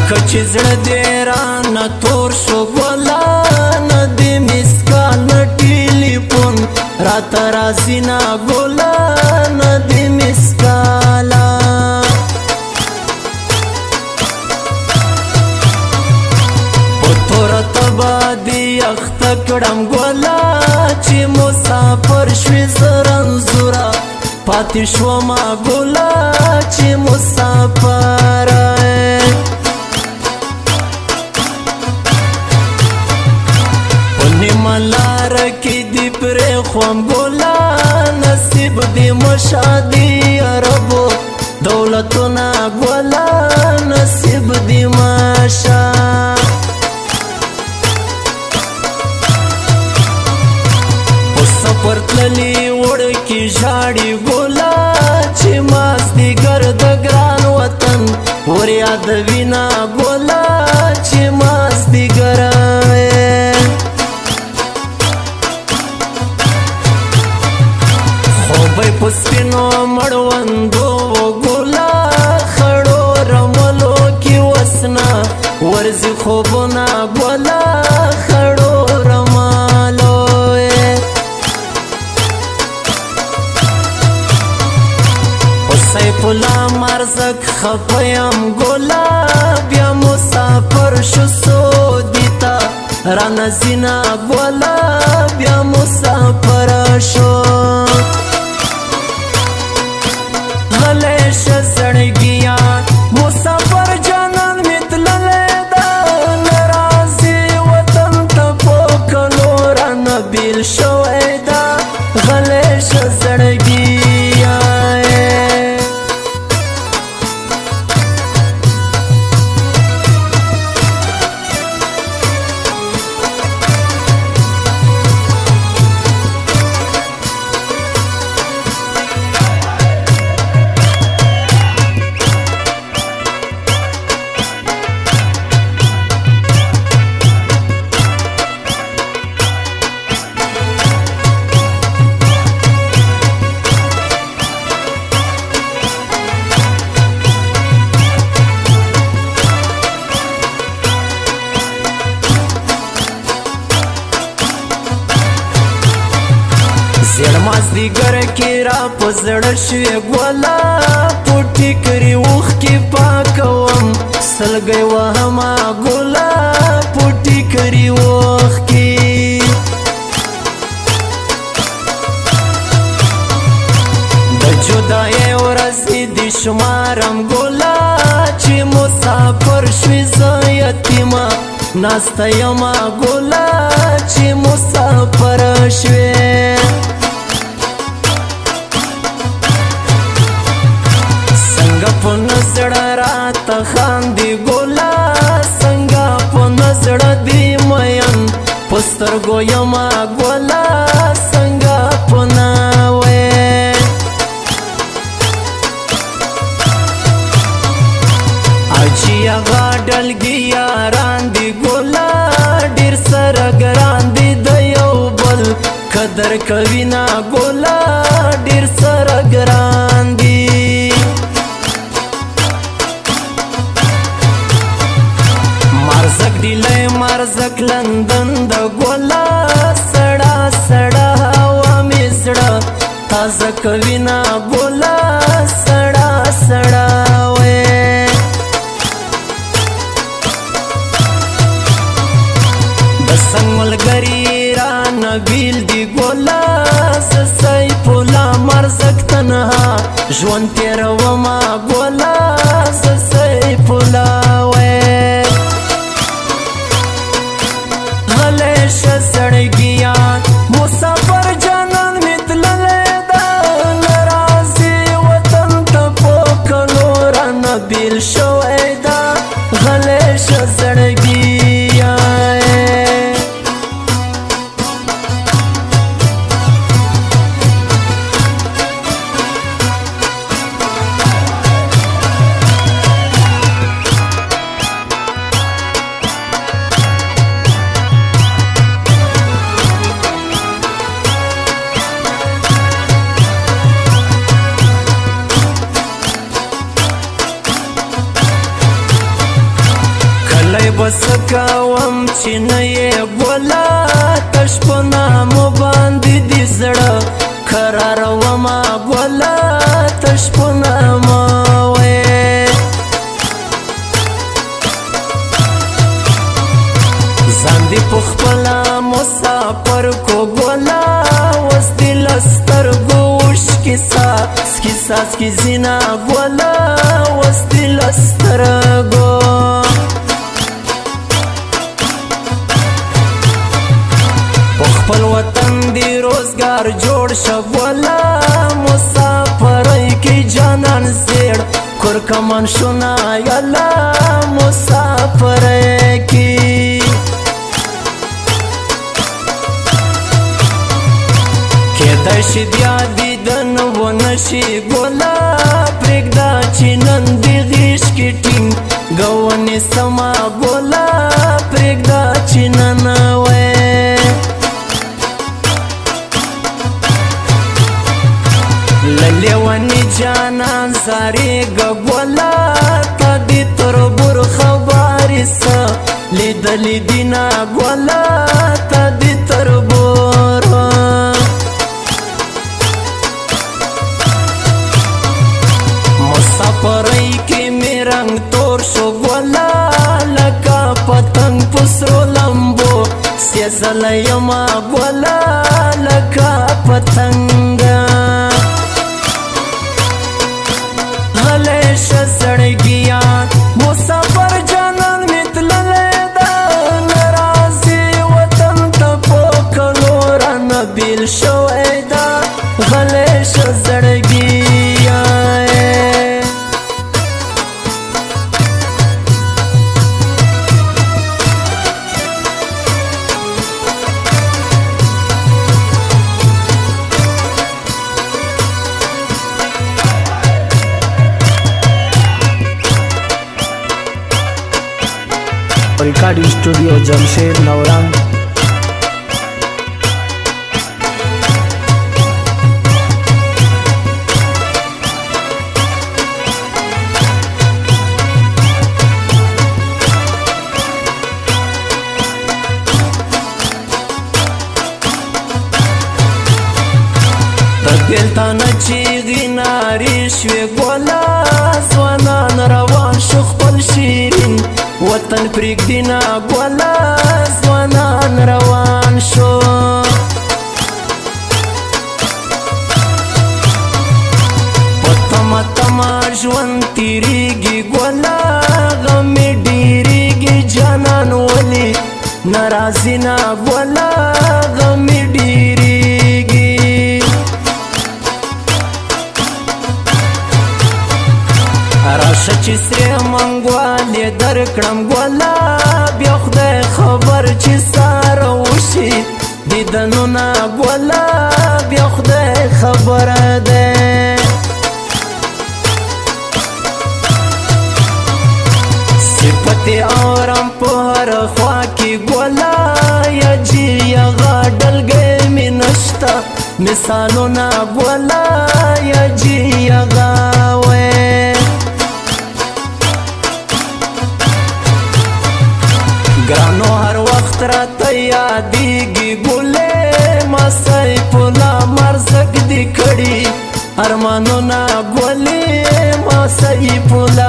کچې زړه دې رانه تور شو ګله نه دې مسکال نه ټیلیفون راته راځي نه ګله نه دې مسکاله په توره تبه دې اخته کړم ګله چې مسافر شوې زه رنځوره پاتې شومه ګله چې مسافره ملاره کی دی پرېښوم ګله نصیب دی مشادي عربو دولتونه ګله نصیب دی ماشه په سفر تللي وړکي ژاړي ګله چې مازدیګر د ګران وطن ور یادوینه ګله چې مازدیګر په سپینو مړوندو ګله خړو رملو کې وسنه ورځي خوبونه ګله خړو رمالو په سیف الله مرزک خفه یم ګله بیا مسافر شو سعودي ته رانه ځینه ګله بیا مسافر شو زړګیا مسافر جانان می تللی دا ناراضي وطن ته په کلو رانه بیل شوی دا غلی شه زړګیا زړ مازدیګر کې را په زړه شوې ګله پوټي کري اوښکې پاکوم سلګۍ وهمه ګله پوټي کري اوښکې د جدایۍ ورځې دې شمارم ګله چې مسافر شوې زه یتیمه ناسته یمه ګله چې مسافر شوې په نزړه راته خاندي ګله څنګه په نزړه دې مین په سترګو یمه ګله څنګه په ناوې اجي هغه ډلګي یاران دي ګله ډېر سره ګران دي د یو بل قدر کوي نه ګله ډېر سره ګران دي مرزک ډیلی مرزک لندن د ګله سړه سړه هوا مې زړه تازه کوي نه ګله سړه سړه وې د څنګ ملګري رانه بیل دي ګله زه سیف الله مرزک تنها ژوند تېرومه ګله زه سیف الله وې زړګیا مسافر جانان می تللی دا ناراضي وطن ته په کلو رانه بیل شوی دا غلی شه زړګیا غلی بس کوم چې نه یې ګوله تش په نامو باندې دې زړه قرارومه ګوله تش په نامه ځان دې په خپله مسافر کو ګوله اوس دې له سترګو اوښکې څاڅکي څاڅکي ځینه ګوله اوس دې له سترګو په خپل وطن دې روزګار جوړ شه ګوله مسافرۍ کې جانان زیړ کور کمان شونه یاله مسافرۍ کې کېدای شي بیا دیدن ونشي ګوله پرېږده چې نن دې غېږ کې ټینګ ګونې سمه ګوله پرېږده چې نن له لیوني جانان زارېږه ګوله تا دې تربور خبرې څه لیدلې دي نه ګوله تا دې تربور مسافرۍ کې مې رنګ تور شو ګوله لکه پتنګ په سرو لمبو سېزلی یمه ګوله لکه پتنګ غلی شه زړګیه مسافر جانان مې تللی ده نه راځي وطن ته په کلو رانه بېل شوی ده غلی شه زړګیه recording studio Jamshed नवरंग دلتانه چیغې نارې شوې ګوله ځوانان روان شو خپل شیرین وطن پرېږدي نه ګوله ځوانان روان شو په تمه تمه ژوند تېرېږي ګوله غم مې ډېرېږي جانان ولې نه راځي نه ګوله غم مې ډېرېږي راشه چې سرې منګوالې درکړم ګوله بیا خدای خبر چې ساره وشي دیدنونه ګوله بیا خدای خبره ده صفت آرام په هر خوا کې ګوله یا جي یا غاډلګۍ مې نشته مثالونه ګوله یا جي یا غاوی ګرانو هر وخت راته یادېږي ګلې ما سیف الله مرزق دې کړي ارمانونه ګلې ما سیف الله